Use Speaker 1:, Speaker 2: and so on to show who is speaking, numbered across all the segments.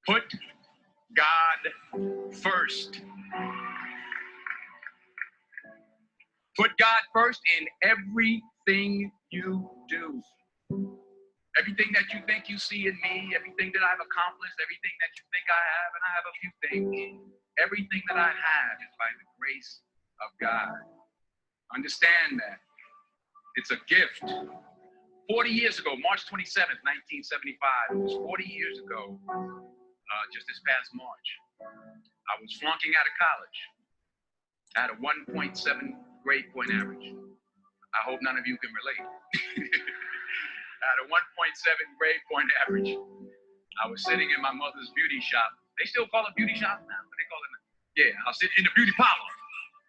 Speaker 1: Put God first. Put God first in everything you do. Everything that you think you see in me, everything that I've accomplished, everything that you think I have, and I have a few things, everything that I have is by the grace of God. Understand that. It's a gift. 40 years ago, March 27th, 1975, it was 40 years ago, just this past March, I was flunking out of college. I had a 1.7 grade point average. I hope none of you can relate. I had a 1.7 grade point average. I was sitting in my mother's beauty shop. They still call it beauty shop now? What do they call it now? Yeah, I was sitting in the beauty parlor.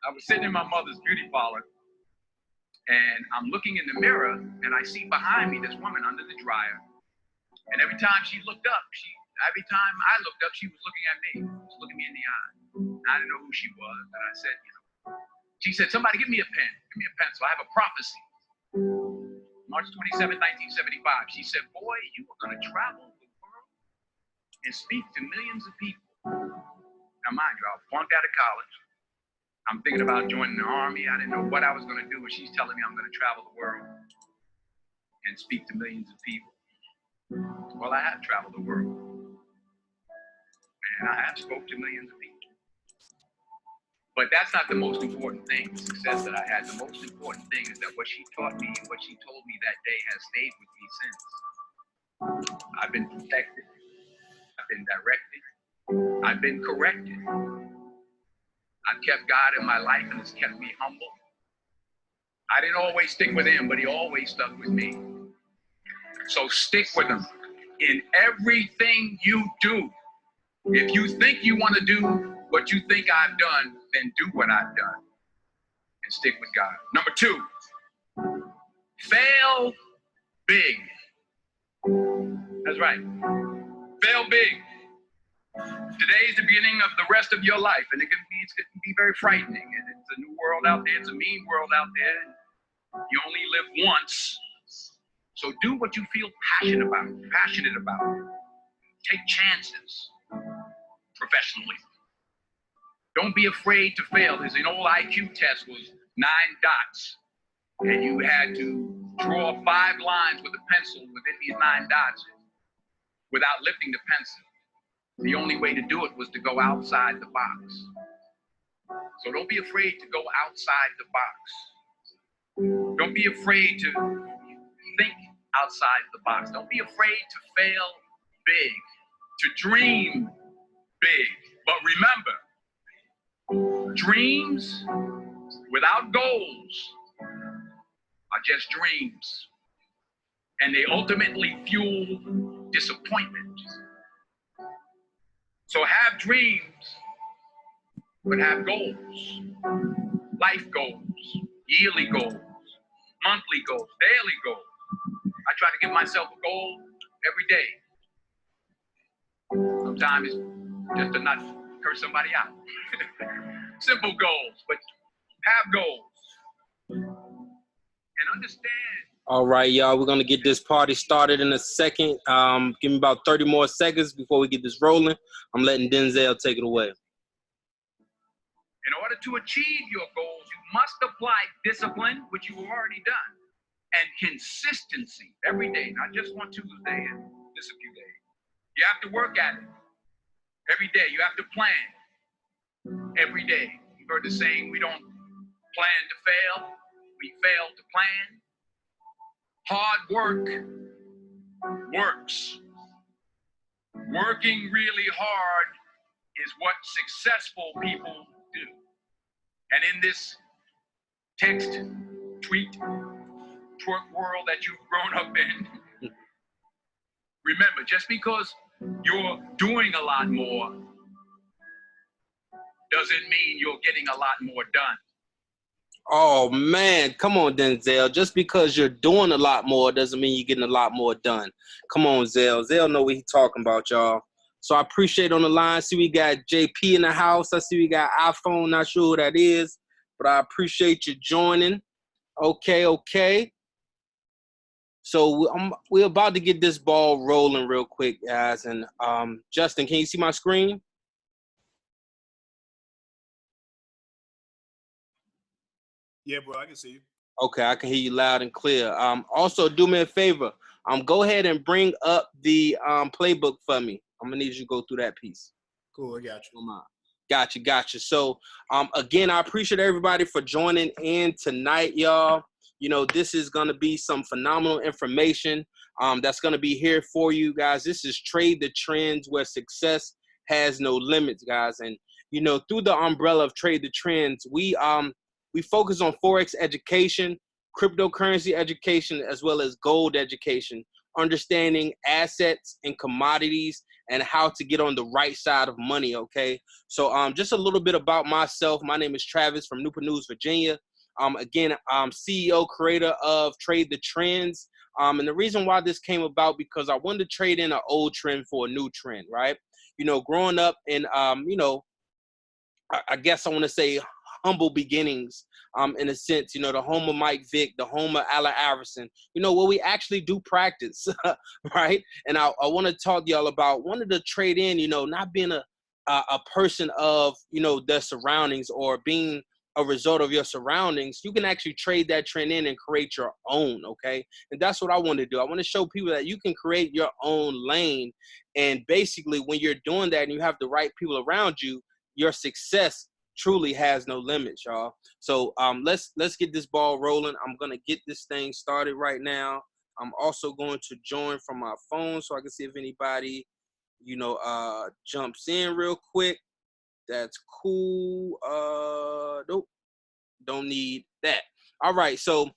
Speaker 1: I was sitting in my mother's beauty parlor, and I'm looking in the mirror, and I see behind me this woman under the dryer. And every time she looked up, every time I looked up, she was looking at me. She was looking me in the eye. I didn't know who she was, but I said, she said, somebody give me a pen. Give me a pencil. I have a prophecy. March 27, 1975. She said, boy, you are going to travel the world and speak to millions of people. Now, mind you, I was flunked out of college. I'm thinking about joining the army. I didn't know what I was going to do, but she's telling me I'm going to travel the world and speak to millions of people. Well, I have traveled the world. And I have spoke to millions of people. But that's not the most important thing, the success that I had. The most important thing is that what she taught me and what she told me that day has stayed with me since. I've been protected. I've been directed. I've been corrected. I've kept God in my life, and it's kept me humble. I didn't always stick with him, but he always stuck with me. So stick with him in everything you do. If you think you want to do what you think I've done, then do what I've done and stick with God. Number 2, fail big. That's right. Fail big. Today is the beginning of the rest of your life, and it can be very frightening. And it's a new world out there. It's a mean world out there. You only live once. So do what you feel passionate about. Take chances professionally. Don't be afraid to fail. There's an old IQ test was 9 dots, and you had to draw 5 lines with a pencil within these 9 dots without lifting the pencil. The only way to do it was to go outside the box. So don't be afraid to go outside the box. Don't be afraid to think outside the box. Don't be afraid to fail big, to dream big. But remember, dreams without goals are just dreams. And they ultimately fuel disappointment. So have dreams, but have goals. Life goals, yearly goals, monthly goals, daily goals. I try to give myself a goal every day. Sometimes it's just to not curse somebody out. Simple goals, but have goals. And understand.
Speaker 2: All right, y'all, we're going to get this party started in a second. Give me about 30 more seconds before we get this rolling. I'm letting Denzel take it away.
Speaker 1: In order to achieve your goals, you must apply discipline, which you've already done, and consistency every day, not just one Tuesday and just a few days. You have to work at it every day. You have to plan every day. You've heard the saying, we don't plan to fail, we fail to plan. Hard work works. Working really hard is what successful people do. And in this text, tweet, twerk world that you've grown up in, remember, just because you're doing a lot more doesn't mean you're getting a lot more done.
Speaker 2: Oh, man. Come on, Denzel. Just because you're doing a lot more doesn't mean you're getting a lot more done. Come on, Zell. Zell know what he's talking about, y'all. So I appreciate on the line. See, we got JP in the house. I see we got iPhone. Not sure who that is, but I appreciate you joining. Okay. So we're about to get this ball rolling real quick, guys. And Justin, can you see my screen?
Speaker 3: Yeah, bro, I can see you.
Speaker 2: Okay, I can hear you loud and clear. Also, do me a favor. Go ahead and bring up the playbook for me. I'm gonna need you to go through that piece.
Speaker 3: Cool, I got you.
Speaker 2: Gotcha. So, again, I appreciate everybody for joining in tonight, y'all. You know, this is gonna be some phenomenal information that's gonna be here for you guys. This is Trade the Trends, where success has no limits, guys. And you know, through the umbrella of Trade the Trends, we focus on Forex education, cryptocurrency education, as well as gold education, understanding assets and commodities and how to get on the right side of money, okay? So just a little bit about myself. My name is Travis from Newport News, Virginia. Again, I'm CEO, creator of Trade the Trends. And the reason why this came about because I wanted to trade in an old trend for a new trend, right? You know, growing up in, you know, I guess I want to say humble beginnings, in a sense, you know, the home of Mike Vick, the home of Allen Iverson, you know, where we actually do practice, right? And I want to talk to y'all about wanting to trade in, you know, not being a person of, you know, their surroundings or being a result of your surroundings. You can actually trade that trend in and create your own, okay? And that's what I want to do. I want to show people that you can create your own lane. And basically, when you're doing that and you have the right people around you, your success truly has no limits, y'all. So let's get this ball rolling. I'm gonna get this thing started right now. I'm also going to join from my phone so I can see if anybody, you know, jumps in real quick. That's cool. Nope, don't need that. All right, so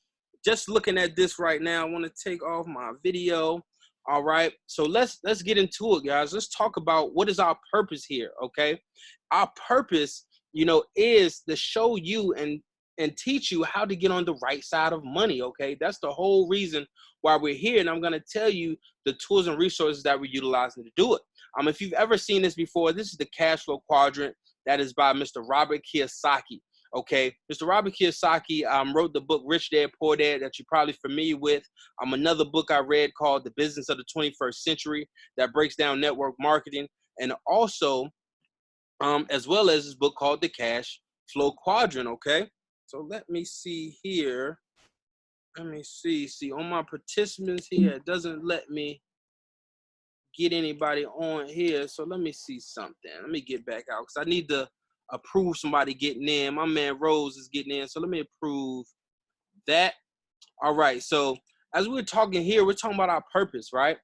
Speaker 2: just looking at this right now, I want to take off my video. All right, so let's get into it, guys. Let's talk about what is our purpose here, okay? Our purpose, you know, is to show you and teach you how to get on the right side of money, okay? That's the whole reason why we're here, and I'm going to tell you the tools and resources that we're utilizing to do it. If you've ever seen this before, this is the cash flow quadrant that is by Mr. Robert Kiyosaki. Okay, Mr. Robert Kiyosaki wrote the book Rich Dad Poor Dad that you're probably familiar with. Another book I read called The Business of the 21st Century that breaks down network marketing, and also as well as this book called The Cash Flow Quadrant. Okay, so let me see here. Let me see on my participants here. It doesn't let me get anybody on here. So let me see something. Let me get back out because I need to approve somebody getting in. My man Rose is getting in. So let me approve that. All right. So as we're talking here, we're talking about our purpose, right?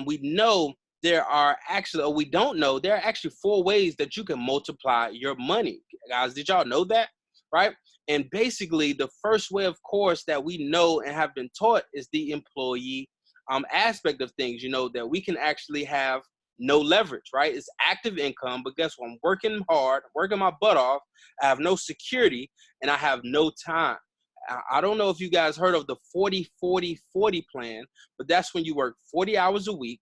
Speaker 2: We know there are actually, or we don't know, there are actually 4 ways that you can multiply your money. Guys, did y'all know that? Right? And basically, the first way, of course, that we know and have been taught is the employee aspect of things, you know, that we can actually have no leverage, right? It's active income, but guess what? I'm working hard, working my butt off. I have no security and I have no time. I don't know if you guys heard of the 40-40-40 plan, but that's when you work 40 hours a week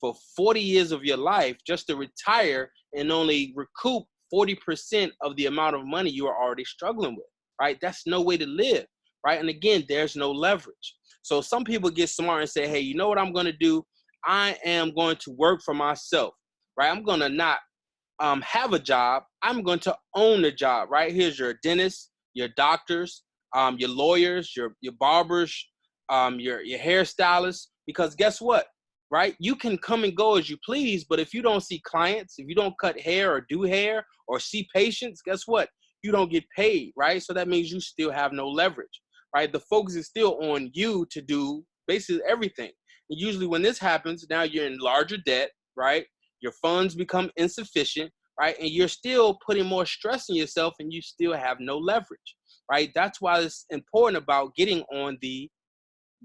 Speaker 2: for 40 years of your life just to retire and only recoup 40% of the amount of money you are already struggling with, right? That's no way to live, right? And again, there's no leverage. So some people get smart and say, hey, you know what I'm going to do? I am going to work for myself, right? I'm going to not have a job. I'm going to own a job, right? Here's your dentist, your doctors, your lawyers, your barbers, your hairstylists, because guess what? Right? You can come and go as you please, but if you don't see clients, if you don't cut hair or do hair or see patients, guess what? You don't get paid, right? So that means you still have no leverage, right? The focus is still on you to do basically everything. And usually when this happens, now you're in larger debt, right? Your funds become insufficient, right? And you're still putting more stress on yourself and you still have no leverage, right? That's why it's important about getting on the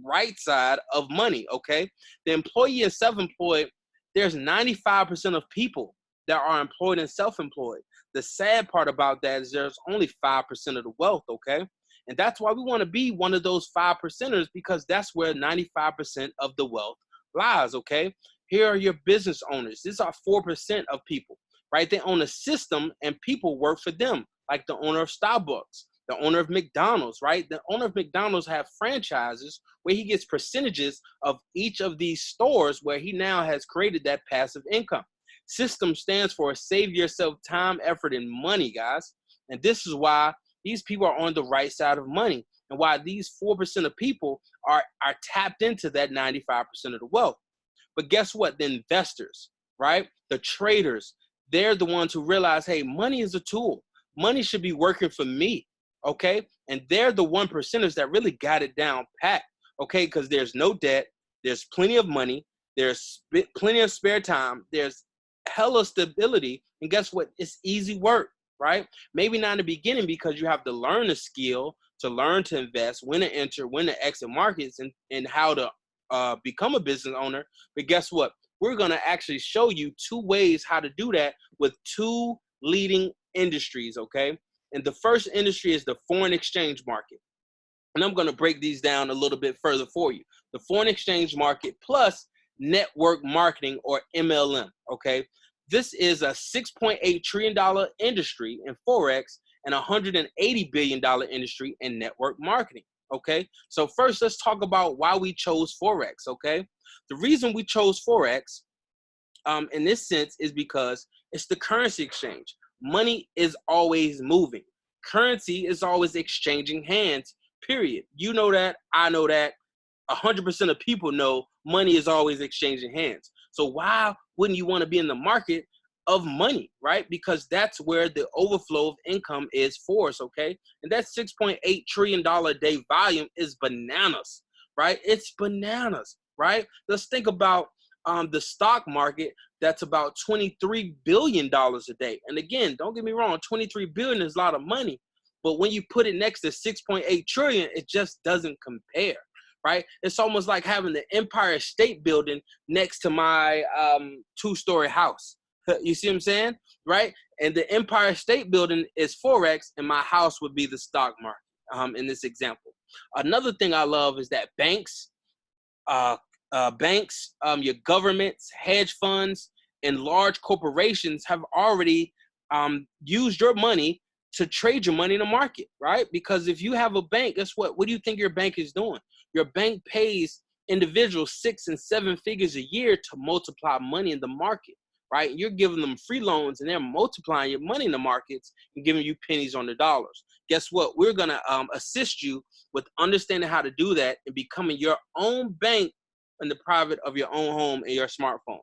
Speaker 2: right side of money, okay? The employee and self-employed, there's 95% of people that are employed and self-employed. The sad part about that is there's only 5% of the wealth, okay? And that's why we want to be one of those 5%ers, because that's where 95% of the wealth lies, okay? Here are your business owners. These are 4% of people, right? They own a system and people work for them, like the owner of Starbucks, The owner of McDonald's, right? The owner of McDonald's have franchises where he gets percentages of each of these stores where he now has created that passive income. System stands for save yourself time, effort, and money, guys. And this is why these people are on the right side of money and why these 4% of people are tapped into that 95% of the wealth. But guess what? The investors, right? The traders, they're the ones who realize, hey, money is a tool. Money should be working for me, okay? And they're the 1%ers that really got it down pat, okay? Because there's no debt, there's plenty of money, there's plenty of spare time, there's hella stability, and guess what? It's easy work, right? Maybe not in the beginning because you have to learn a skill to learn to invest, when to enter, when to exit markets, and how to become a business owner. But guess what? We're going to actually show you 2 ways how to do that with 2 leading industries, okay? And the first industry is the foreign exchange market. And I'm going to break these down a little bit further for you. The foreign exchange market plus network marketing, or MLM, okay? This is a $6.8 trillion industry in Forex and $180 billion industry in network marketing. Okay, so first let's talk about why we chose Forex. Okay, the reason we chose Forex in this sense is because it's the currency exchange. Money is always moving. Currency is always exchanging hands, period. You know that, I know that, 100% of people know money is always exchanging hands. So why wouldn't you want to be in the market of money, right? Because that's where the overflow of income is for us, okay? And that $6.8 trillion a day volume is bananas, right? It's bananas, right? Let's think about the stock market. That's about $23 billion a day. And again, don't get me wrong, 23 billion is a lot of money, but when you put it next to 6.8 trillion, it just doesn't compare, right? It's almost like having the Empire State Building next to my 2-story house. You see what I'm saying, right? And the Empire State Building is Forex, and my house would be the stock market in this example. Another thing I love is that banks, your governments, hedge funds, and large corporations have already used your money to trade your money in the market, right? Because if you have a bank, guess what? What do you think your bank is doing? Your bank pays individuals 6 and 7 figures a year to multiply money in the market, right? You're giving them free loans and they're multiplying your money in the markets and giving you pennies on the dollars. Guess what? We're going to assist you with understanding how to do that and becoming your own bank in the private of your own home and your smartphone.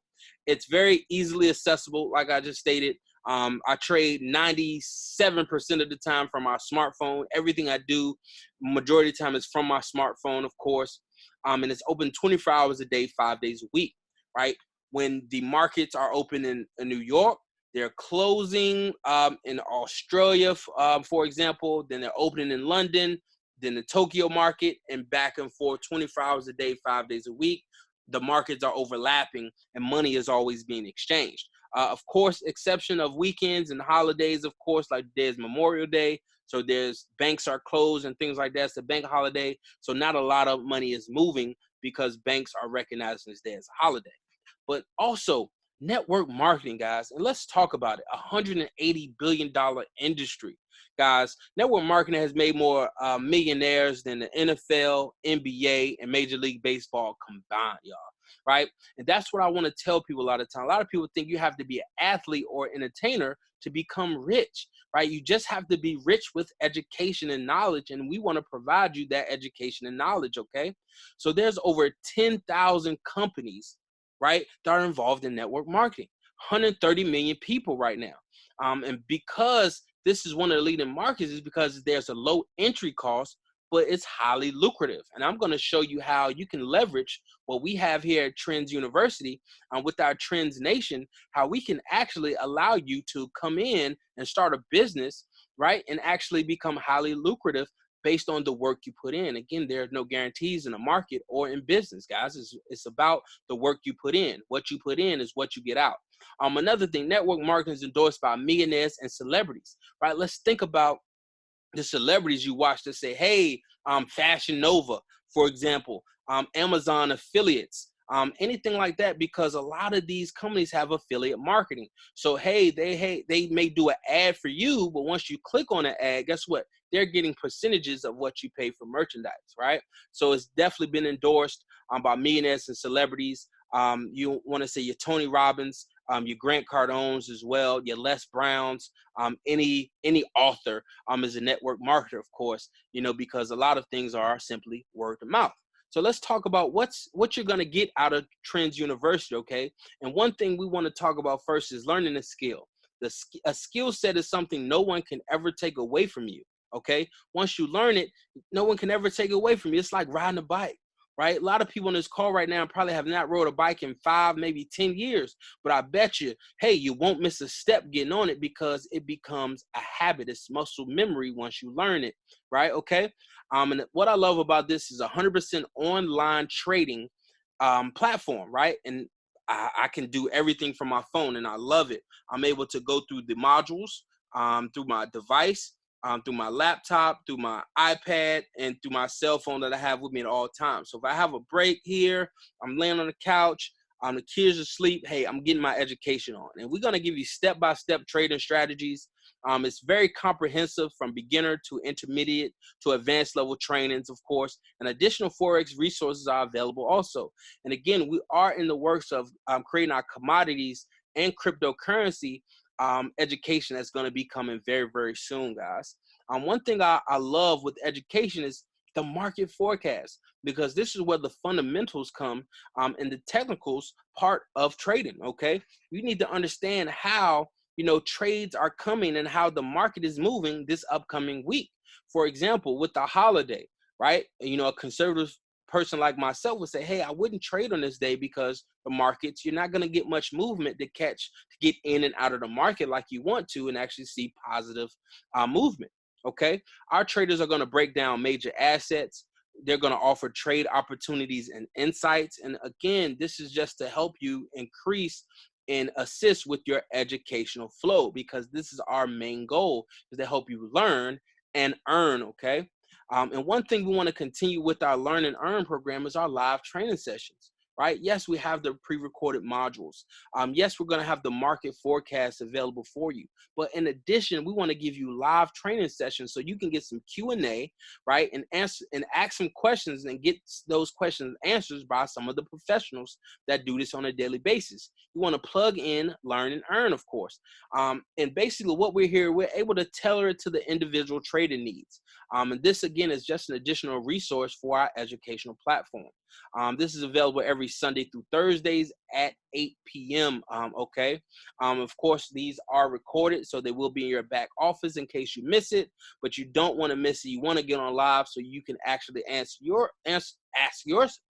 Speaker 2: It's very easily accessible. Like I just stated, I trade 97% of the time from my smartphone. Everything I do, majority of the time, is from my smartphone, of course. And it's open 24 hours a day, 5 days a week, right? When the markets are open in New York, they're closing in Australia, for example. Then they're opening in London, then the Tokyo market, and back and forth 24 hours a day, 5 days a week. The markets are overlapping and money is always being exchanged. Of course, exception of weekends and holidays, of course, like there's Memorial Day. So there's banks are closed and things like that. It's a bank holiday. So not a lot of money is moving because banks are recognizing this day as a holiday. But also network marketing, guys. And let's talk about it. $180 billion industry, guys. Network marketing has made more millionaires than the NFL, NBA, and Major League Baseball combined, y'all. Right? And that's what I want to tell people a lot of time. A lot of people think you have to be an athlete or entertainer to become rich, right? You just have to be rich with education and knowledge, and we want to provide you that education and knowledge, okay? So there's over 10,000 companies, right, that are involved in network marketing. 130 million people right now. And because this is one of the leading markets is because there's a low entry cost, but it's highly lucrative. And I'm going to show you how you can leverage what we have here at Trendz University with our Trendz Nation, how we can actually allow you to come in and start a business, right, and actually become highly lucrative based on the work you put in. Again, there are no guarantees in the market or in business, guys. It's about the work you put in. What you put in is what you get out. Another thing, network marketing is endorsed by millionaires and celebrities, right? Let's think about the celebrities you watch that say, hey, Fashion Nova, for example, Amazon affiliates, anything like that, because a lot of these companies have affiliate marketing. So, hey, they may do an ad for you, but once you click on an ad, guess what? They're getting percentages of what you pay for merchandise, right? So it's definitely been endorsed by millionaires and celebrities. You want to say your Tony Robbins, your Grant Cardones as well, your Les Browns, any author is a network marketer, of course, because a lot of things are simply word of mouth. So let's talk about what you're going to get out of Trendz University, okay? And one thing we want to talk about first is learning a skill. A skill set is something no one can ever take away from you, okay? Once you learn it, no one can ever take it away from you. It's like riding a bike, right? A lot of people on this call right now probably have not rode a bike in 5, maybe 10 years, but I bet you, hey, you won't miss a step getting on it because it becomes a habit. It's muscle memory once you learn it, right? Okay. And what I love about this is 100% online trading platform, right? And I can do everything from my phone, and I love it. I'm able to go through the modules through my device, through my laptop, through my iPad, and through my cell phone that I have with me at all times. So if I have a break here, I'm laying on the couch, the kids are asleep, hey, I'm getting my education on. And we're going to give you step-by-step trading strategies. It's very comprehensive, from beginner to intermediate to advanced level trainings, of course, and additional Forex resources are available also. And again, we are in the works of creating our commodities and cryptocurrency education that's going to be coming very, very soon, guys. One thing I love with education is the market forecast, because this is where the fundamentals come and the technicals part of trading, okay? You need to understand how, trades are coming and how the market is moving this upcoming week. For example, with the holiday, right? A conservative person like myself would say, hey, I wouldn't trade on this day because the markets, you're not going to get much movement to get in and out of the market like you want to and actually see positive movement. Okay. Our traders are going to break down major assets. They're going to offer trade opportunities and insights. And again, this is just to help you increase and assist with your educational flow, because this is our main goal, is to help you learn and earn. Okay. And one thing we want to continue with our Learn and Earn program is our live training sessions, right? Yes, we have the pre-recorded modules. Yes, we're going to have the market forecast available for you. But in addition, we want to give you live training sessions so you can get some Q&A, right? And ask some questions and get those questions answered by some of the professionals that do this on a daily basis. You want to plug in, learn, and earn, of course. And basically what we're able to tailor it to the individual trading needs. And this, again, is just an additional resource for our educational platform. This is available every Sunday through Thursdays at 8 p.m. Okay. Of course, these are recorded, so they will be in your back office in case you miss it, but you don't want to miss it. You want to get on live so you can actually ask your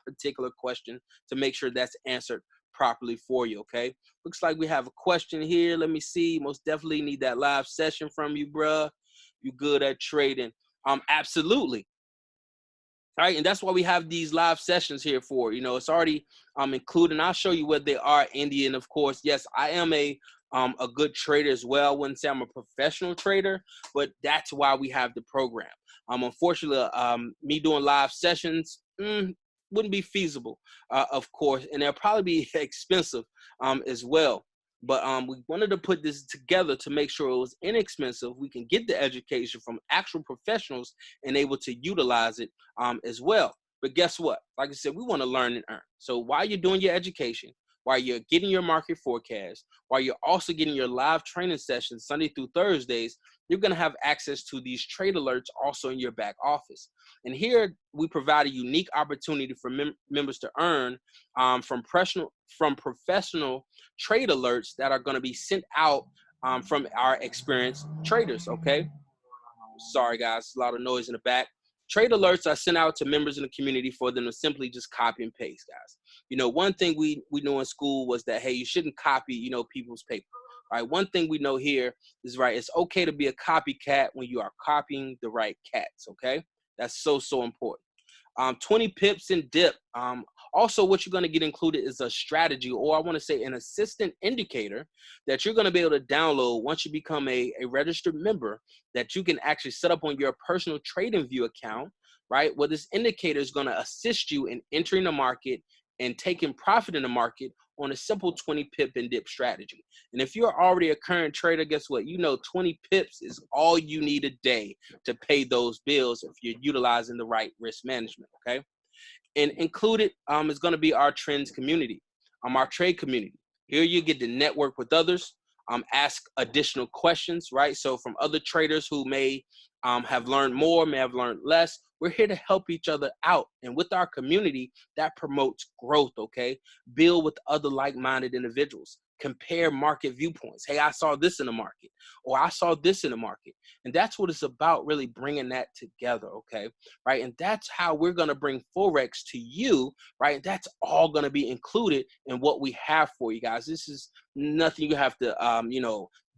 Speaker 2: particular question to make sure that's answered properly for you. Okay. Looks like we have a question here. Let me see. Most definitely need that live session from you, bruh. You good at trading? Absolutely. All right, and that's why we have these live sessions here for. It's already included. And I'll show you what they are, Indy. And of course, yes, I am a good trader as well. I wouldn't say I'm a professional trader, but that's why we have the program. Unfortunately, me doing live sessions wouldn't be feasible, of course, and they'll probably be expensive as well. But we wanted to put this together to make sure it was inexpensive. We can get the education from actual professionals and able to utilize it as well. But guess what? Like I said, we want to learn and earn. So while you're doing your education, while you're getting your market forecast, while you're also getting your live training sessions Sunday through Thursdays, you're going to have access to these trade alerts also in your back office. And here we provide a unique opportunity for members to earn from professional trade alerts that are going to be sent out from our experienced traders. Okay. Sorry, guys, a lot of noise in the back. Trade alerts are sent out to members in the community for them to simply just copy and paste, guys. One thing we know in school was that, hey, you shouldn't copy, people's paper. All right. One thing we know here is, right, it's okay to be a copycat when you are copying the right cats. Okay. That's so important. 20 pips and dip. Also, what you're going to get included is a strategy, or I want to say an assistant indicator that you're going to be able to download once you become a registered member, that you can actually set up on your personal TradingView account, right? Where this indicator is going to assist you in entering the market and taking profit in the market on a simple 20 pip and dip strategy. And if you're already a current trader, guess what? You know 20 pips is all you need a day to pay those bills if you're utilizing the right risk management, okay? And included is going to be our Trendz community, our trade community. Here you get to network with others, ask additional questions, right? So from other traders who may have learned more, may have learned less, we're here to help each other out. And with our community, that promotes growth, okay? Build with other like-minded individuals. Compare market viewpoints. Hey, I saw this in the market, or I saw this in the market. And that's what it's about, really bringing that together, okay? Right? And that's how we're going to bring Forex to you, right? That's all going to be included in what we have for you guys. This is nothing you have to,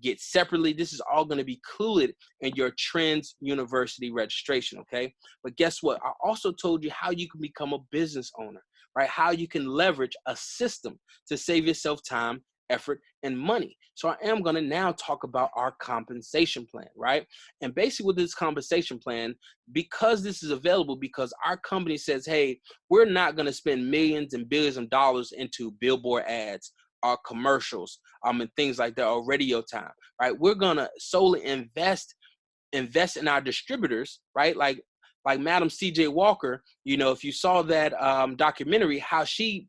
Speaker 2: get separately. This is all going to be included in your Trendz University registration, okay? But guess what? I also told you how you can become a business owner, right? How you can leverage a system to save yourself time, effort, and money. So I am going to now talk about our compensation plan, right? And basically with this compensation plan, because this is available, because our company says, hey, we're not going to spend millions and billions of dollars into billboard ads, our commercials, and things like that, or radio time, right? We're going to solely invest in our distributors, right? Like Madam CJ Walker, if you saw that documentary, how she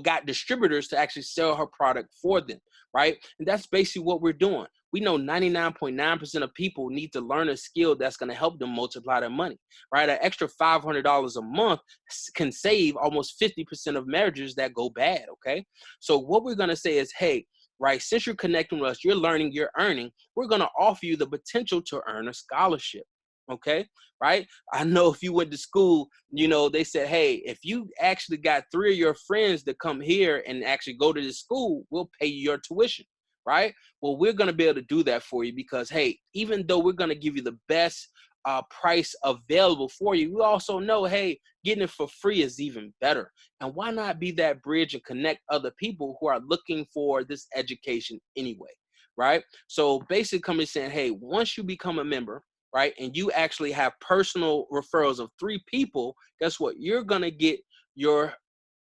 Speaker 2: got distributors to actually sell her product for them, right? And that's basically what we're doing. We know 99.9% of people need to learn a skill that's going to help them multiply their money, right? An extra $500 a month can save almost 50% of marriages that go bad, okay? So what we're going to say is, hey, right, since you're connecting with us, you're learning, you're earning, we're going to offer you the potential to earn a scholarship. Okay, right? I know if you went to school, they said, hey, if you actually got 3 of your friends to come here and actually go to this school, we'll pay you your tuition, right? Well, we're going to be able to do that for you because, hey, even though we're going to give you the best price available for you, we also know, hey, getting it for free is even better. And why not be that bridge and connect other people who are looking for this education anyway, right? So basically coming saying, hey, once you become a member, right, and you actually have personal referrals of 3 people, guess what? You're gonna get your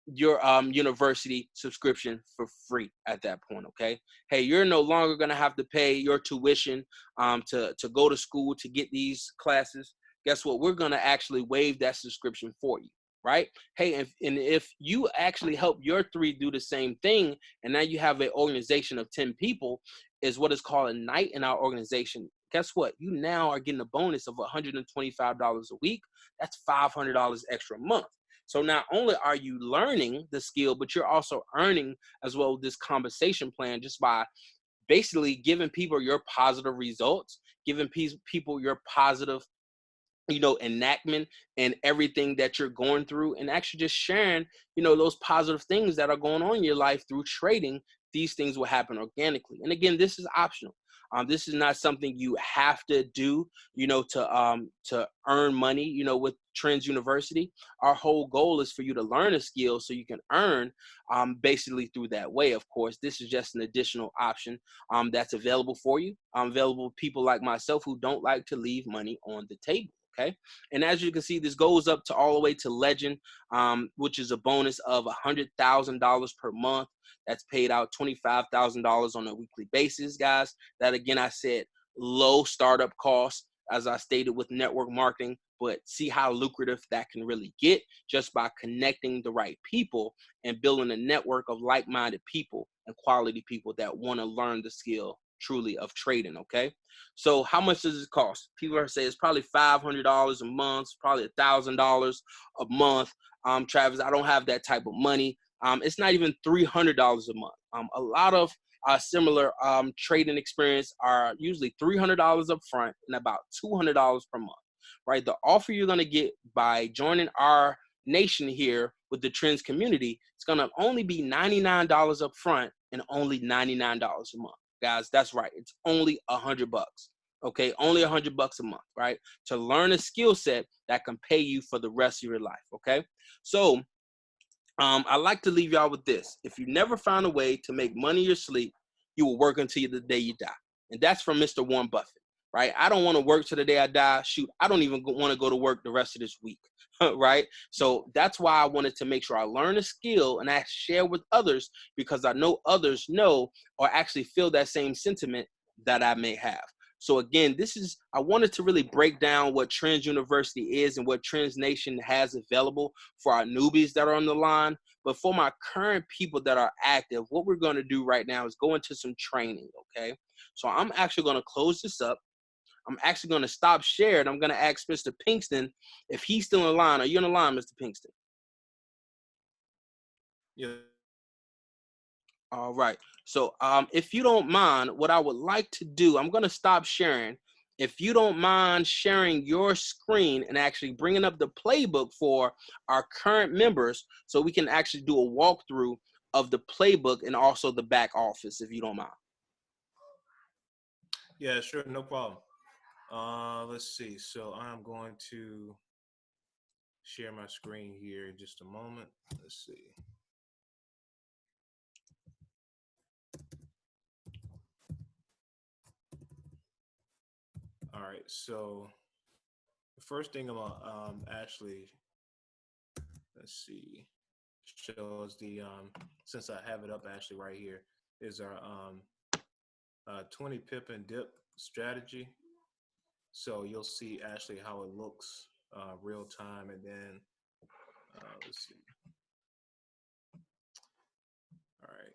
Speaker 2: university subscription for free at that point. Okay, hey, you're no longer gonna have to pay your tuition to go to school to get these classes. Guess what? We're gonna actually waive that subscription for you, right? Hey, if you actually help your 3 do the same thing, and now you have an organization of 10 people, is what is called a night in our organization. Guess what? You now are getting a bonus of $125 a week. That's $500 extra a month. So not only are you learning the skill, but you're also earning as well this compensation plan just by basically giving people your positive results, giving people your positive enactment and everything that you're going through, and actually just sharing, those positive things that are going on in your life through trading. These things will happen organically. And again, this is optional. This is not something you have to do, to earn money, with Trendz University. Our whole goal is for you to learn a skill so you can earn basically through that way. Of course, this is just an additional option that's available for you. Available to people like myself who don't like to leave money on the table. Okay, and as you can see, this goes up to all the way to Legend, which is a bonus of $100,000 per month. That's paid out $25,000 on a weekly basis, guys. That again, I said low startup costs, as I stated with network marketing, but see how lucrative that can really get just by connecting the right people and building a network of like-minded people and quality people that want to learn the skill truly of trading. Okay, so how much does it cost? People are saying it's probably $500 a month, probably $1,000 a month. Travis, I don't have that type of money. It's not even $300 a month. A lot of similar trading experience are usually $300 up front and about $200 per month, right? The offer you're going to get by joining our nation here with the Trendz community, it's going to only be $99 up front and only $99 a month. Guys, that's right. It's only $100. Okay, only $100 a month, right? To learn a skill set that can pay you for the rest of your life. Okay, so I like to leave y'all with this. If you never found a way to make money in your sleep, you will work until the day you die. And that's from Mr. Warren Buffett. right? I don't want to work till the day I die. Shoot, I don't even want to go to work the rest of this week, right? So that's why I wanted to make sure I learn a skill and I share with others, because I know others know or actually feel that same sentiment that I may have. So again, I wanted to really break down what Trendz University is and what Trendz Nation has available for our newbies that are on the line. But for my current people that are active, what we're going to do right now is go into some training, okay? So I'm actually going to close this up. I'm actually going to stop sharing. I'm going to ask Mr. Pinkston if he's still in line. Are you in the line, Mr. Pinkston?
Speaker 3: Yeah.
Speaker 2: All right. So if you don't mind, what I would like to do, I'm going to stop sharing. If you don't mind sharing your screen and actually bringing up the playbook for our current members so we can actually do a walkthrough of the playbook and also the back office, if you don't mind.
Speaker 3: Yeah, sure, no problem. Let's see. So I'm going to share my screen here in just a moment. Let's see. All right. So the first thing I'm gonna actually, let's see, shows the since I have it up actually right here, is our 20 pip and dip strategy. So you'll see actually how it looks real time, and then let's see. All right,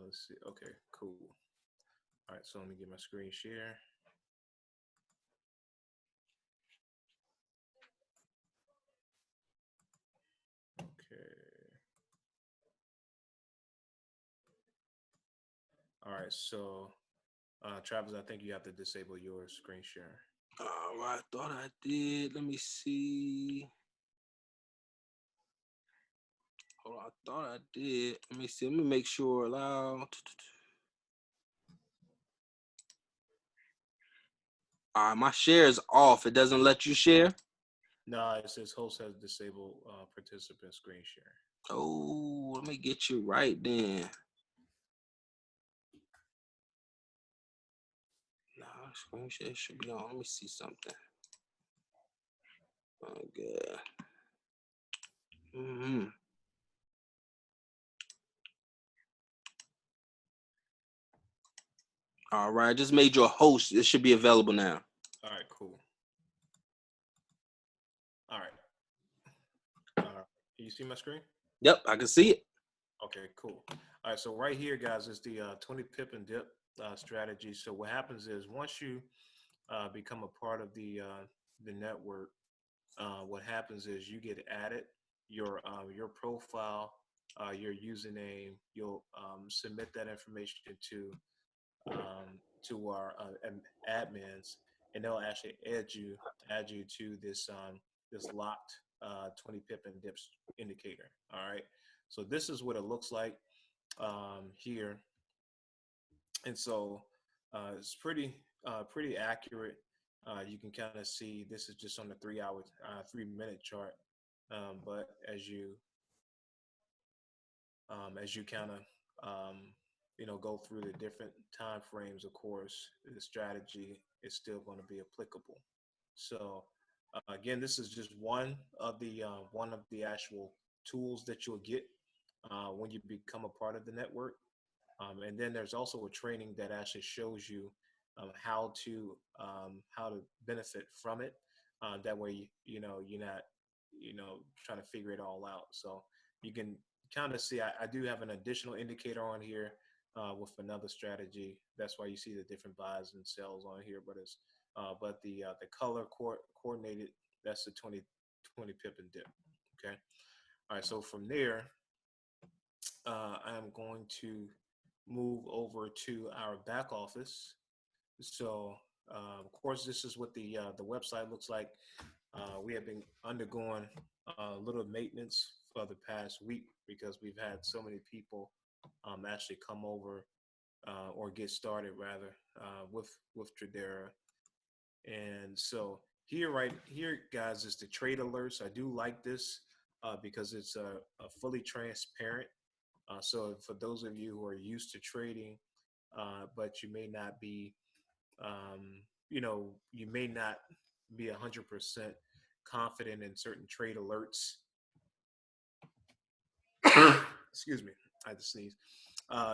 Speaker 3: let's see. Okay, cool. All right, so let me get my screen share. Okay. All right, so Travis, I think you have to disable your screen share.
Speaker 2: All right, I thought I did. Let me see. Hold on, I thought I did. Let me see. Let me make sure. Allow. My share is off. It doesn't let you share.
Speaker 3: No, it says host has disabled participant screen share.
Speaker 2: Oh, let me get you right then. Nah, screen share should be on. Let me see something. Okay. All right, I just made you a host. It should be available now.
Speaker 3: All right, cool. All right. Can you see my screen?
Speaker 2: Yep, I can see it.
Speaker 3: Okay, cool. All right, so right here, guys, is the 20 pip and dip strategy. So what happens is once you become a part of the network, what happens is you get added, your profile, your username. You'll submit that information to our admins, and they'll actually add you to this locked 20 pip and dips indicator. All right, so this is what it looks like here, and so it's pretty accurate. You can kind of see this is just on the 3 minute chart, but as you kind of go through the different time frames, of course, the strategy is still going to be applicable. So again, this is just one of the actual tools that you'll get when you become a part of the network. And then there's also a training that actually shows you how to benefit from it. That way, you're not trying to figure it all out. So you can kind of see. I do have an additional indicator on here with another strategy. That's why you see the different buys and sells on here. But the color coordinated, that's the 20 pip and dip. Okay. All right. So from there, I am going to move over to our back office. So, of course, this is what the website looks like. We have been undergoing a little maintenance for the past week because we've had so many people actually come over or get started rather with Tradera. And so right here, guys, is the trade alerts. I do like this because it's a fully transparent. So for those of you who are used to trading, but you may not be, you may not be 100% confident in certain trade alerts. Excuse me, I had to sneeze.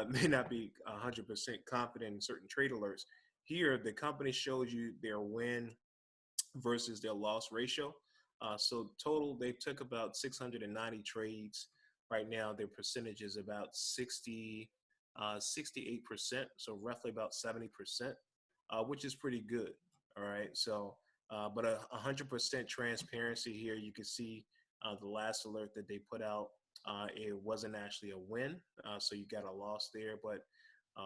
Speaker 3: May not be 100% confident in certain trade alerts. Here, the company shows you their win versus their loss ratio. So total, they took about 690 trades. Right now, their percentage is about 68%, so roughly about 70%, which is pretty good. All right, so but 100% transparency here. You can see the last alert that they put out. It wasn't actually a win, so you got a loss there, but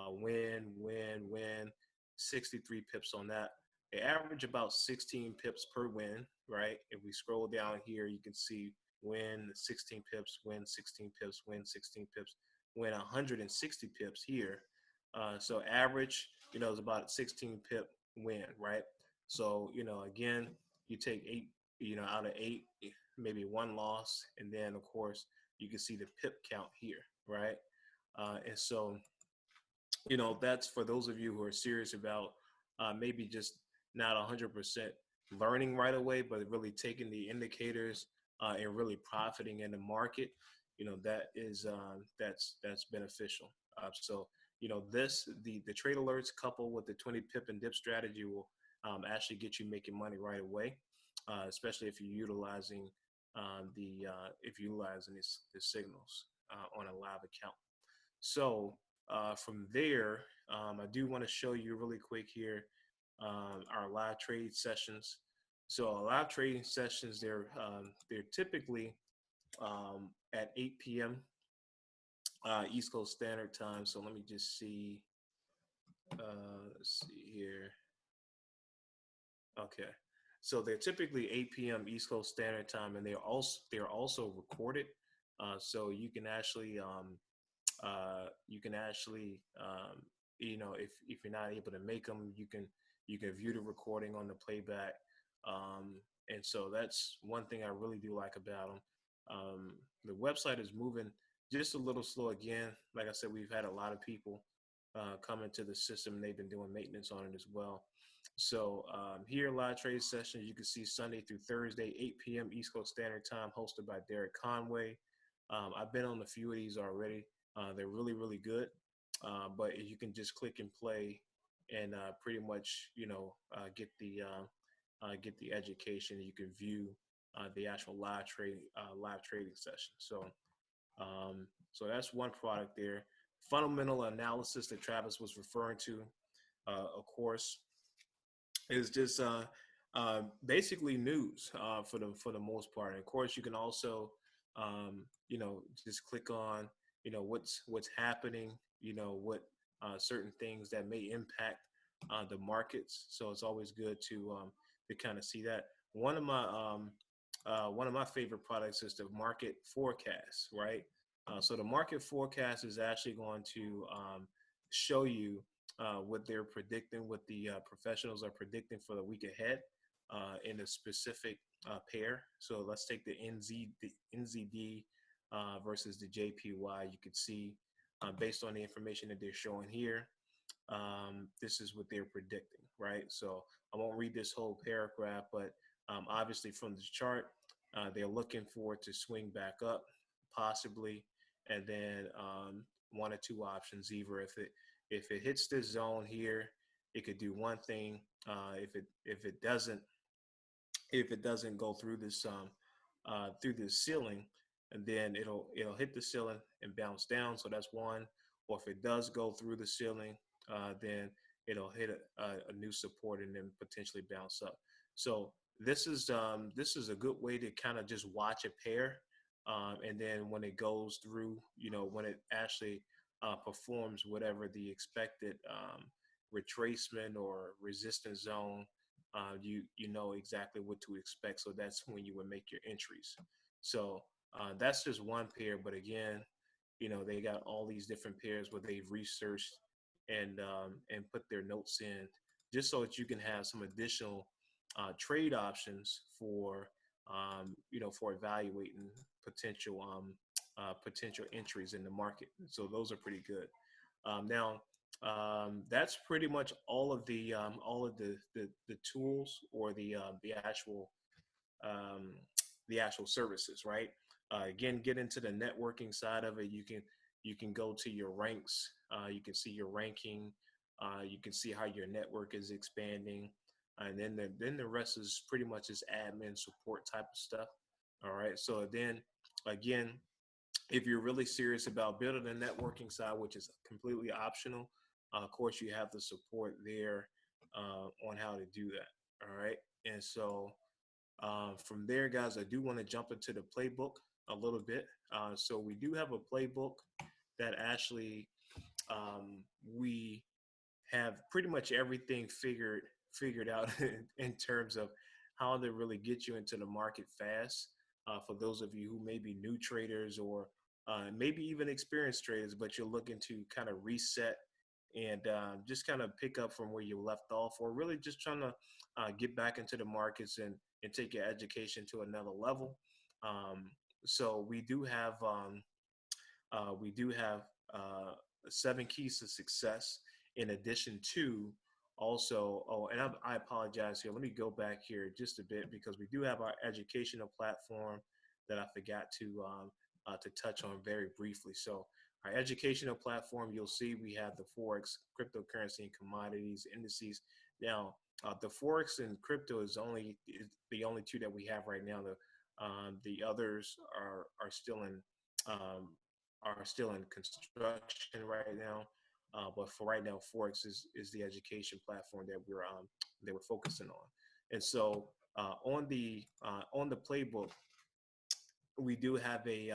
Speaker 3: win, 63 pips on that. They average about 16 pips per win, right? If we scroll down here, you can see win 16 pips, win 16 pips, win 16 pips, win 160 pips here. So average, is about 16 pip win, right? So, again, you take 8, out of 8, maybe 1 loss, and then of course you can see the pip count here, right? And so, that's for those of you who are serious about maybe just not 100% learning right away, but really taking the indicators and really profiting in the market. That is that's beneficial. So the trade alerts coupled with the 20 pip and dip strategy will actually get you making money right away, especially if you're utilizing the signals on a live account. So from there, I do want to show you really quick here our live trade sessions. So our live trading sessions, they're typically at 8 p.m. East Coast Standard Time. So let me just see. Let's see here. Okay. So they're typically 8 p.m. East Coast Standard Time, and they're also recorded. So you can actually if you're not able to make them, you can view the recording on the playback. And so that's one thing I really do like about them. The website is moving just a little slow again. Like I said, we've had a lot of people come into the system, and they've been doing maintenance on it as well. So here, live trade sessions, you can see Sunday through Thursday, 8 p.m. East Coast Standard Time, hosted by Derek Conway. I've been on a few of these already. They're really, really good. But you can just click and play and pretty much, get the education. You can view the actual live trading session. So that's one product there. Fundamental analysis that Travis was referring to, of course, is just basically news for the most part. And of course, you can also just click on what's happening, what certain things that may impact the markets. So it's always good to kind of see that. One of my favorite products is the market forecast, right? So the market forecast is actually going to show you what they're predicting, what the professionals are predicting for the week ahead in a specific pair. So let's take the NZD versus the JPY. You could see based on the information that they're showing here, this is what they're predicting, right? So I won't read this whole paragraph, but obviously from the chart, they're looking for it to swing back up, possibly, and then one or two options. Either if it hits this zone here, it could do one thing. If it doesn't go through this ceiling, and then it'll hit the ceiling and bounce down. So that's one. Or if it does go through the ceiling, then it'll hit a new support and then potentially bounce up. So this is a good way to kind of just watch a pair, and then when it goes through, when it actually performs whatever the expected retracement or resistance zone, you know exactly what to expect. So that's when you would make your entries. So that's just one pair, but again, they got all these different pairs where they've researched and put their notes in, just so that you can have some additional trade options for for evaluating potential entries in the market. So those are pretty good. Now, That's pretty much all of the tools or um, the actual services, right? Again, get into the networking side of it. You can go to your ranks. You can see your ranking. You can see how your network is expanding, and then the rest is pretty much just admin support type of stuff. All right. So then again, if you're really serious about building a networking side, which is completely optional, of course you have the support there on how to do that. All right. And so from there, guys, I do want to jump into the playbook a little bit. So we do have a playbook that actually we have pretty much everything figured out in terms of how to really get you into the market fast. For those of you who may be new traders or maybe even experienced traders, but you're looking to kind of reset and just kind of pick up from where you left off, or really just trying to get back into the markets and take your education to another level. Um, so we do have 7 keys to success in addition to also, oh, and I apologize here. Let me go back here just a bit because we do have our educational platform that I forgot to touch on very briefly. So our educational platform, you'll see we have the Forex, cryptocurrency and commodities, indices. Now, the Forex and crypto is the only two that we have right now. The others are still in um, construction right now. But for right now, Forex is the education platform that we're focusing on. And so on the playbook, we do have a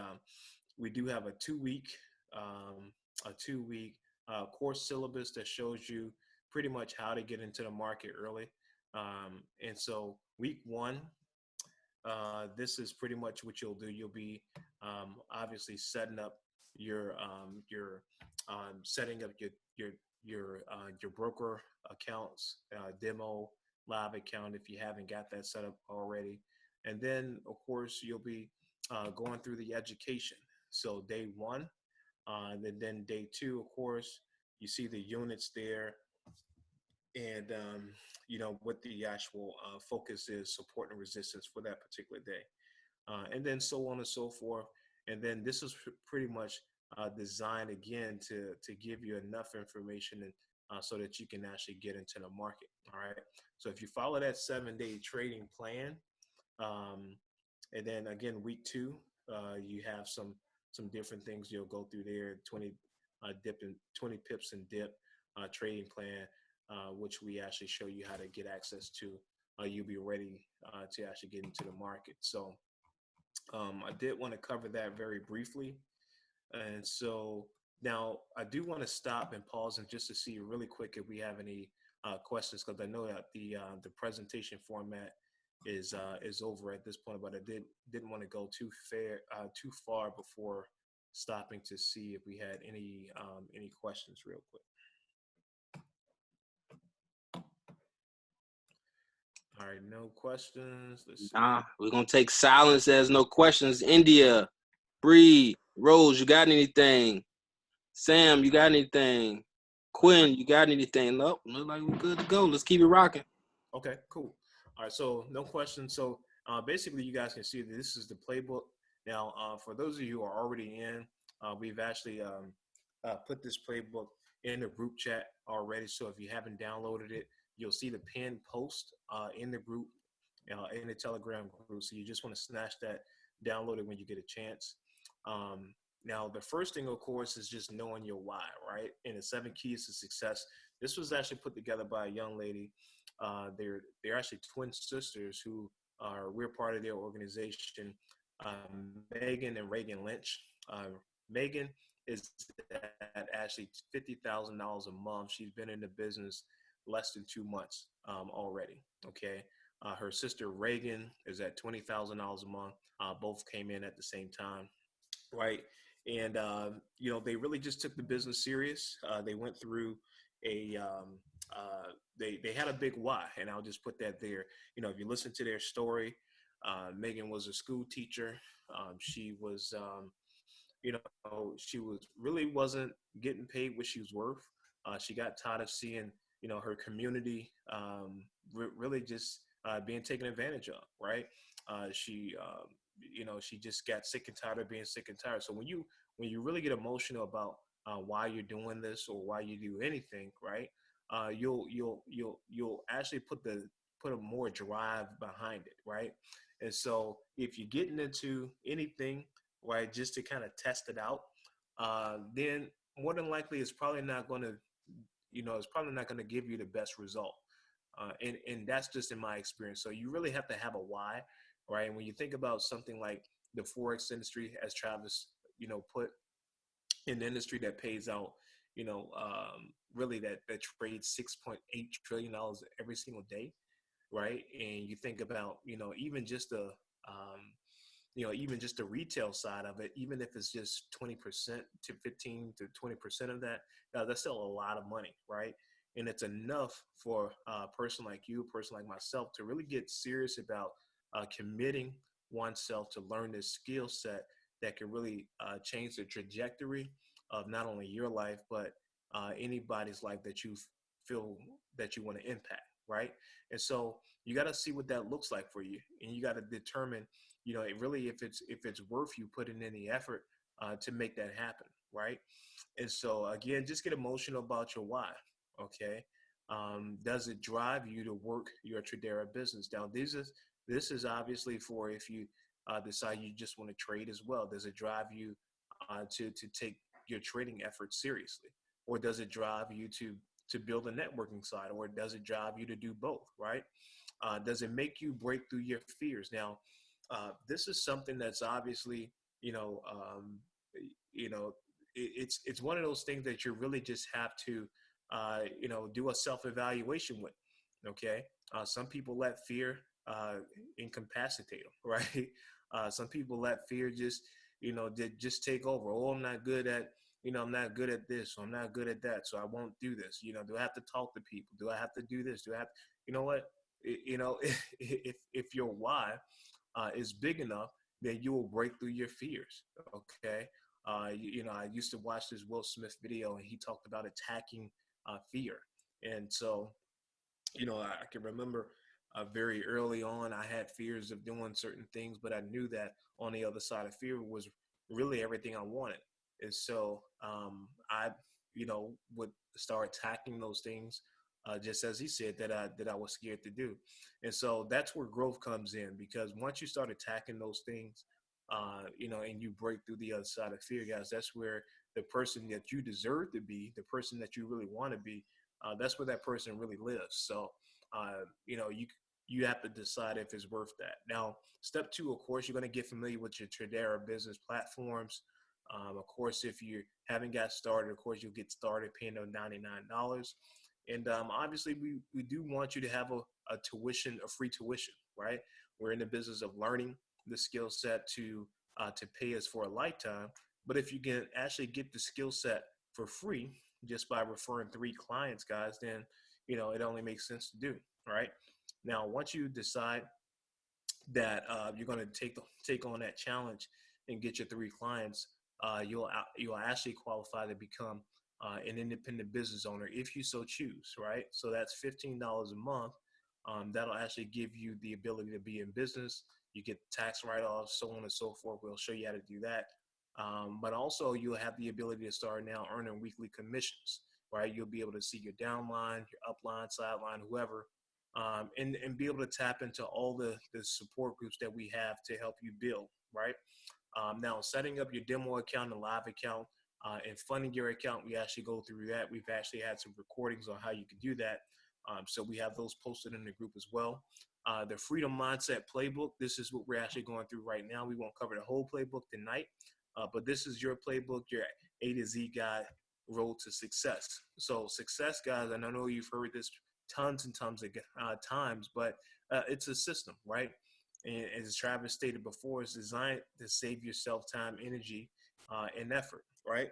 Speaker 3: 2 week um, course syllabus that shows you pretty much how to get into the market early. And so week one, this is pretty much what you'll do. You'll be obviously setting up your setting up your broker accounts, demo live account if you haven't got that set up already, and then of course you'll be going through the education. So day one, and then day two, of course, you see the units there, and what the actual focus is, support and resistance for that particular day, and then so on and so forth. And then this is pretty much designed again to give you enough information and so that you can actually get into the market. All right. So if you follow that 7-day trading plan, um, and then again week two, you have some different things you'll go through there. 20 pips and dip trading plan, which we actually show you how to get access to. You'll be ready to actually get into the market. So I did want to cover that very briefly. And so now I do want to stop and pause and just to see really quick if we have any questions, because I know that the presentation format is over at this point, but I didn't want to go too far before stopping to see if we had any questions real quick. All right, no questions. Let's see.
Speaker 2: Nah, we're gonna take silence as no questions. India, Bree, Rose, you got anything? Sam, you got anything? Quinn, you got anything? Nope, look like we're good to go. Let's keep it rocking.
Speaker 3: Okay, cool. All right, so no questions. So basically, you guys can see that this is the playbook. Now, for those of you who are already in, we've actually put this playbook in the group chat already. So if you haven't downloaded it, you'll see the pinned post in the group, in the Telegram group. So you just want to snatch that, download it when you get a chance. Now, the first thing, of course, is just knowing your why, right? And the 7 keys to success. This was actually put together by a young lady. They're actually twin sisters who we're part of their organization, Megan and Reagan Lynch. Megan is at actually $50,000 a month. She's been in the business less than 2 months already. Okay. Her sister Reagan is at $20,000 a month. Both came in at the same time, right? And they really just took the business serious. They went through they had a big why, and I'll just put that there. If you listen to their story, Megan was a school teacher. She was, she really wasn't getting paid what she was worth. She got tired of seeing, her community really just being taken advantage of, right? She just got sick and tired of being sick and tired. So when you really get emotional about why you're doing this or why you do anything, right? You'll actually put a more drive behind it, right? And so if you're getting into anything, right, just to kind of test it out, then more than likely it's probably not going to, it's probably not going to give you the best result. And that's just in my experience. So you really have to have a why, right? And when you think about something like the Forex industry, as Travis, put in the industry that pays out, really that trades $6.8 trillion every single day, right? And you think about, even just the retail side of it, even if it's just 20% to 15 to 20% of that, that's still a lot of money, right? And it's enough for a person like you, a person like myself, to really get serious about committing oneself to learn this skill set that can really change the trajectory of not only your life, but anybody's life that you feel that you want to impact, right? And so you got to see what that looks like for you, and you got to determine, if it's worth you putting in the effort to make that happen, right? And so again, just get emotional about your why. Okay, does it drive you to work your Tradera business? Now, this is obviously for if you decide you just want to trade as well. Does it drive you to take your trading efforts seriously, or does it drive you to build a networking side, or does it drive you to do both? Right? Does it make you break through your fears? Now, this is something that's obviously, you know, it's one of those things that you really just have to, do a self-evaluation with. Okay, some people let fear incapacitate them, right? Some people let fear just take over. Oh, I'm not good at, I'm not good at this, or I'm not good at that, so I won't do this. Do I have to talk to people? Do I have to do this? Do I have, you know what? If your why is big enough, then you will break through your fears. Okay. I used to watch this Will Smith video, and he talked about attacking fear. And so, I can remember very early on, I had fears of doing certain things, but I knew that on the other side of fear was really everything I wanted. And so I, would start attacking those things, just as he said that I was scared to do. And so that's where growth comes in, because once you start attacking those things, and you break through the other side of fear, guys, that's where the person that you deserve to be, the person that you really want to be, that's where that person really lives. So, you have to decide if it's worth that. Now, step two, of course, you're going to get familiar with your Tradera business platforms. Of course, if you haven't got started, of course, you'll get started paying those $99. And obviously, we do want you to have a free tuition, right? We're in the business of learning the skill set to pay us for a lifetime. But if you can actually get the skill set for free just by referring 3 clients, guys, then it only makes sense to do, right? Now, once you decide that you're going to take on that challenge and get your 3 clients, you'll actually qualify to become an independent business owner if you so choose, right? So that's $15 a month. That'll actually give you the ability to be in business. You get tax write-offs, so on and so forth. We'll show you how to do that. But also, you'll have the ability to start now earning weekly commissions, right? You'll be able to see your downline, your upline, sideline, whoever, and be able to tap into all the support groups that we have to help you build, right? Now, setting up your demo account and live account and funding your account, we actually go through that. We've actually had some recordings on how you can do that. So we have those posted in the group as well. The Freedom Mindset Playbook, this is what we're actually going through right now. We won't cover the whole playbook tonight, but this is your playbook, your A to Z guide, road to success. So success, guys, and I know you've heard this tons and tons of times, but it's a system, right? And as Travis stated before, it's designed to save yourself time, energy, and effort, right?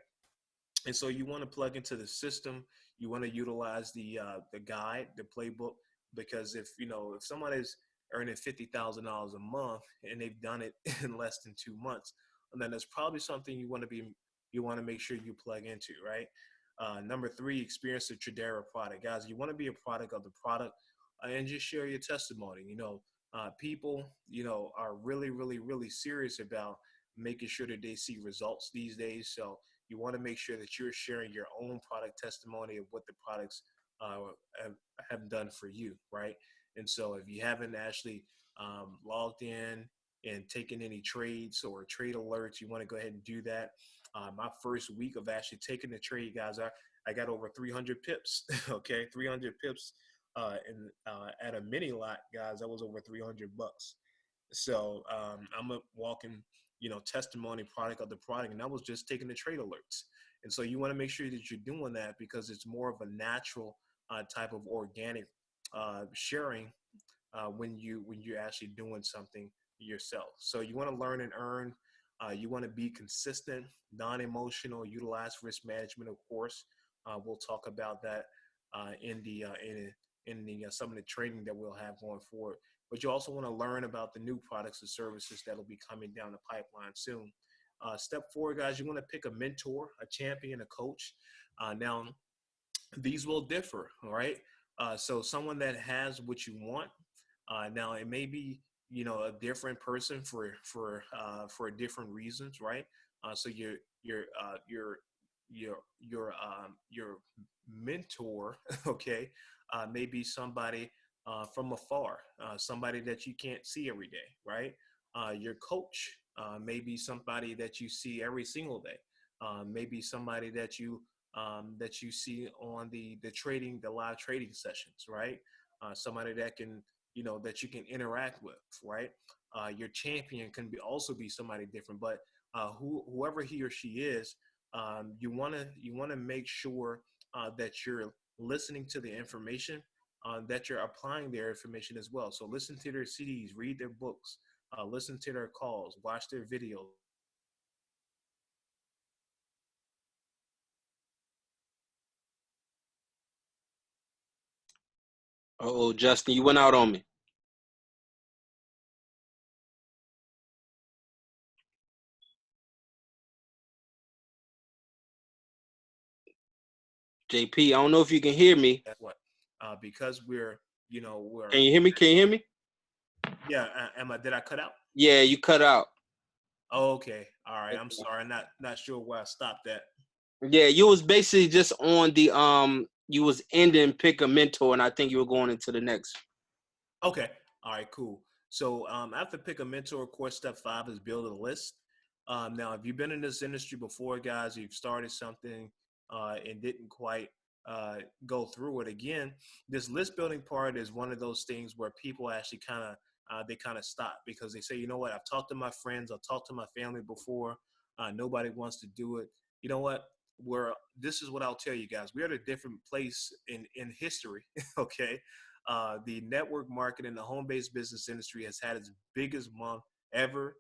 Speaker 3: And so you want to plug into the system. You want to utilize the guide, the playbook, because if somebody's earning $50,000 a month and they've done it in less than 2 months, then that's probably something you want to make sure you plug into, right? Number three, experience the Tradera product. Guys, you want to be a product of the product, and just share your testimony. People, are really, really, really serious about making sure that they see results these days. So you want to make sure that you're sharing your own product testimony of what the products uh, have, have done for you, right? And so if you haven't actually logged in and taken any trades or trade alerts, you want to go ahead and do that. My first week of actually taking the trade, guys, I got over 300 pips. Okay, 300 pips, and at a mini lot, guys, that was over $300. So I'm a walking, testimony product of the product, and I was just taking the trade alerts. And so you want to make sure that you're doing that because it's more of a natural type of organic sharing when you're actually doing something yourself. So you want to learn and earn. You want to be consistent, non-emotional, utilize risk management, of course. We'll talk about that in the some of the training that we'll have going forward. But you also want to learn about the new products and services that'll be coming down the pipeline soon. Step four, guys, you want to pick a mentor, a champion, a coach. Now, these will differ, all right? So someone that has what you want. Now it may be a different person for different reasons, right? So your mentor, okay, may be somebody from afar, somebody that you can't see every day, right? Your coach may be somebody that you see every single day, maybe somebody that you see on the live trading sessions, right? Somebody that can that you can interact with, right? Your champion can also be somebody different, but whoever he or she is, you wanna make sure that you're listening to the information, that you're applying their information as well. So listen to their CDs, read their books, listen to their calls, watch their videos.
Speaker 2: Oh, Justin, you went out on me. JP, I don't know if you can hear me.
Speaker 3: That's what, because we're
Speaker 2: Can you hear me? Can you hear me?
Speaker 3: yeah. Did I cut out?
Speaker 2: Yeah, you cut out.
Speaker 3: Oh, okay. All right. I'm sorry. Not sure where I stopped at.
Speaker 2: Yeah, you was basically just on the you was ending pick a mentor, and I think you were going into the next.
Speaker 3: Okay. All right. Cool. So after pick a mentor, of course, step five is build a list. Now, if you've been in this industry before, guys, you've started something and didn't quite go through it again. This list building part is one of those things where people actually they kind of stop because they say, you know what, I've talked to my friends, I've talked to my family before. Nobody wants to do it. You know what? This is what I'll tell you guys. We're at a different place in history. Okay. The network marketing, the home-based business industry has had its biggest month ever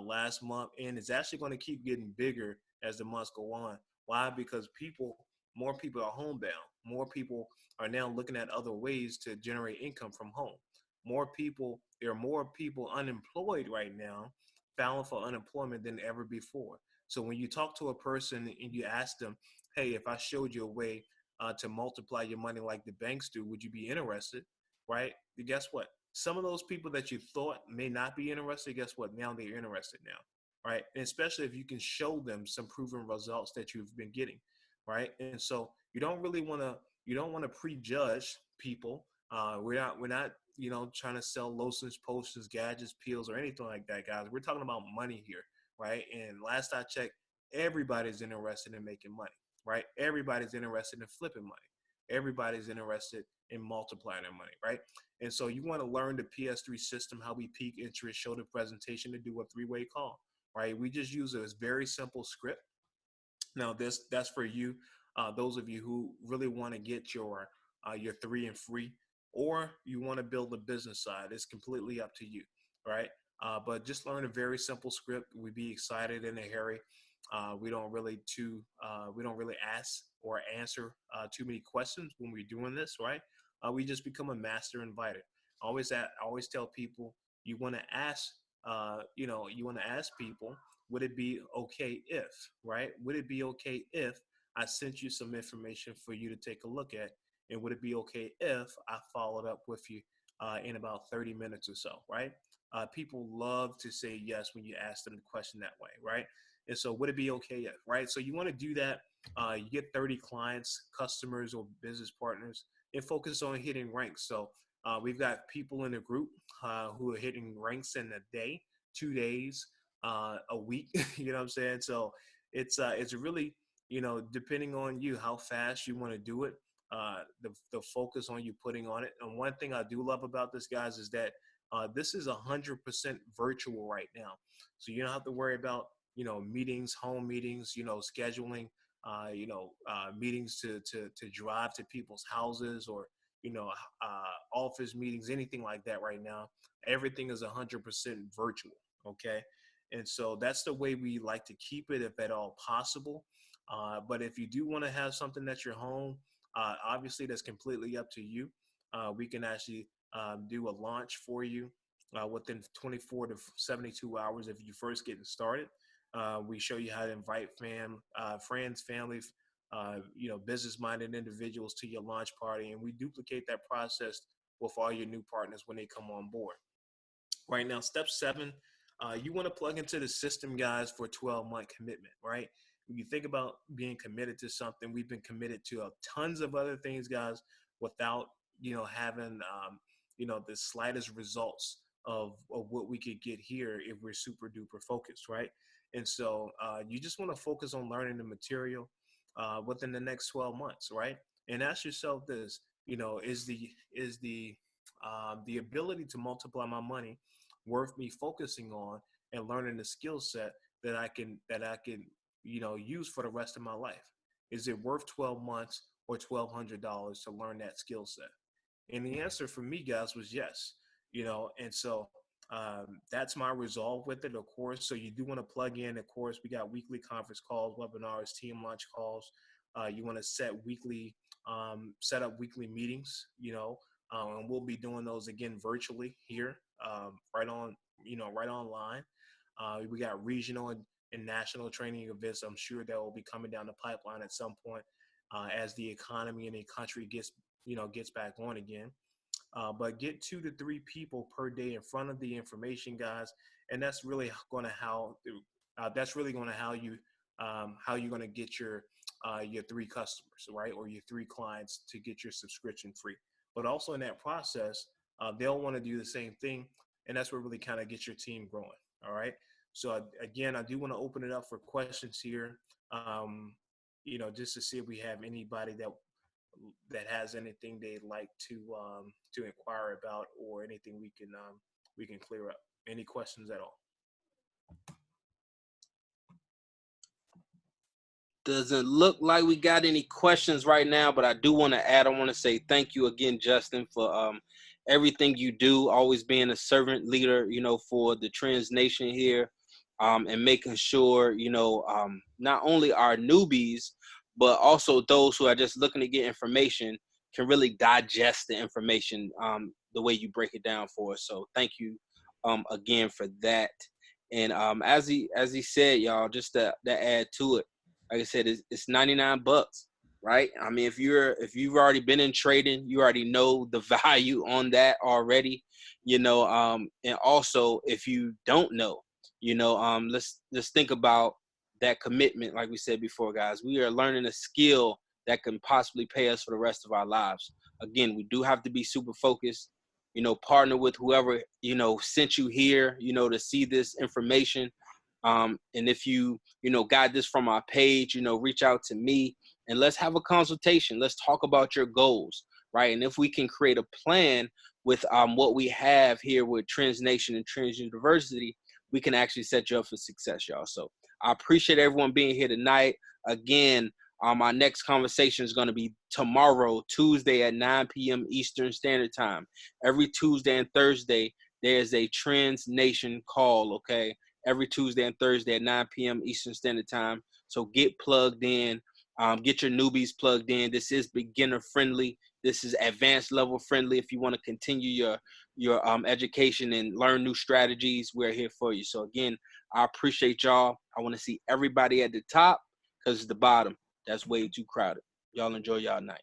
Speaker 3: last month, and it's actually going to keep getting bigger as the months go on. Why? Because more people are homebound. More people are now looking at other ways to generate income from home. There are more people unemployed right now, filing for unemployment than ever before. So when you talk to a person and you ask them, hey, if I showed you a way to multiply your money like the banks do, would you be interested? Right? Guess what? Some of those people that you thought may not be interested, guess what? Now they're interested now, right? And especially if you can show them some proven results that you've been getting, right? And so you don't want to prejudge people. We're not trying to sell lotions, potions, gadgets, pills, or anything like that, guys. We're talking about money here, right? And last I checked, everybody's interested in making money, right? Everybody's interested in flipping money. Everybody's interested in multiplying their money, right? And so you want to learn the PS3 system, how we peak interest, show the presentation, to do a three-way call, right? We just use a very simple script. Now, that's for you, those of you who really want to get your three and free, or you want to build a business side. It's completely up to you, right? But just learn a very simple script. We'd be excited in a hurry. We don't really ask or answer too many questions when we're doing this, right? We just become a master inviter. I always tell people you want to ask, you want to ask people, would it be okay if, right? Would it be okay if I sent you some information for you to take a look at. And would it be okay if I followed up with you in about 30 minutes or so, right? People love to say yes when you ask them the question that way, right? And so would it be okay if, right? So you want to do that. You get 30 clients, customers, or business partners, and focus on hitting ranks. So we've got people in the group who are hitting ranks in a day, 2 days, a week. You know what I'm saying? So it's really, depending on you, how fast you want to do it, the focus on you putting on it. And one thing I do love about this, guys, is that this is 100% virtual right now. So you don't have to worry about, meetings, home meetings, scheduling, meetings to drive to people's houses, or, office meetings, anything like that right now. Everything is 100% virtual. Okay. And so that's the way we like to keep it, if at all possible. But if you do want to have something at your home, obviously that's completely up to you. We can actually do a launch for you within 24 to 72 hours if you first getting started. We show you how to invite friends, family, business-minded individuals to your launch party, and we duplicate that process with all your new partners when they come on board. Right now, step 7, you want to plug into the system, guys, for a 12-month commitment, right? When you think about being committed to something, we've been committed to tons of other things, guys, without, having, the slightest results of what we could get here if we're super duper focused, right? And so you just want to focus on learning the material within the next 12 months, right? And ask yourself this, is the ability to multiply my money worth me focusing on and learning the skill set that I can use for the rest of my life? Is it worth 12 months or $1,200 to learn that skill set? And the answer for me, guys, was yes. And so that's my resolve with it, of course. So you do want to plug in. Of course, we got weekly conference calls, webinars, team launch calls. You want to set up weekly meetings, and we'll be doing those again virtually here, right online. We got regional and national training events. I'm sure that will be coming down the pipeline at some point as the economy in the country gets back on again. But get 2 to 3 people per day in front of the information, guys, and that's really going to how you're going to get your 3 customers, right, or your 3 clients to get your subscription free. But also in that process, they'll want to do the same thing, and that's what really kind of gets your team growing. All right. So again, I do want to open it up for questions here, just to see if we have anybody that has anything they'd like to inquire about, or anything we can clear up. Any questions at all?
Speaker 2: Doesn't look like we got any questions right now, but I do want to add, I want to say thank you again, Justin, for everything you do, always being a servant leader, for the Trendz Nation here, and making sure, not only our newbies, but also those who are just looking to get information can really digest the information the way you break it down for us. So thank you again for that. And as he said, y'all, just to add to it, like I said, it's $99, right? I mean, if you've already been in trading, you already know the value on that already, and also if you don't know, let's think about that commitment. Like we said before, guys, we are learning a skill that can possibly pay us for the rest of our lives. Again, we do have to be super focused, partner with whoever, sent you here, to see this information. And if you got this from our page, reach out to me and let's have a consultation. Let's talk about your goals, right? And if we can create a plan with what we have here with Trendz Nation and Trendz University, we can actually set you up for success, y'all. So I appreciate everyone being here tonight. Again, our next conversation is going to be tomorrow, Tuesday at 9 p.m. Eastern Standard Time. Every Tuesday and Thursday, there's a Trendz Nation call, okay? Every Tuesday and Thursday at 9 p.m. Eastern Standard Time. So get plugged in. Get your newbies plugged in. This is beginner friendly. This is advanced level friendly. If you want to continue your education and learn new strategies, we're here for you. So again, I appreciate y'all. I want to see everybody at the top because it's the bottom. That's way too crowded. Y'all enjoy y'all night.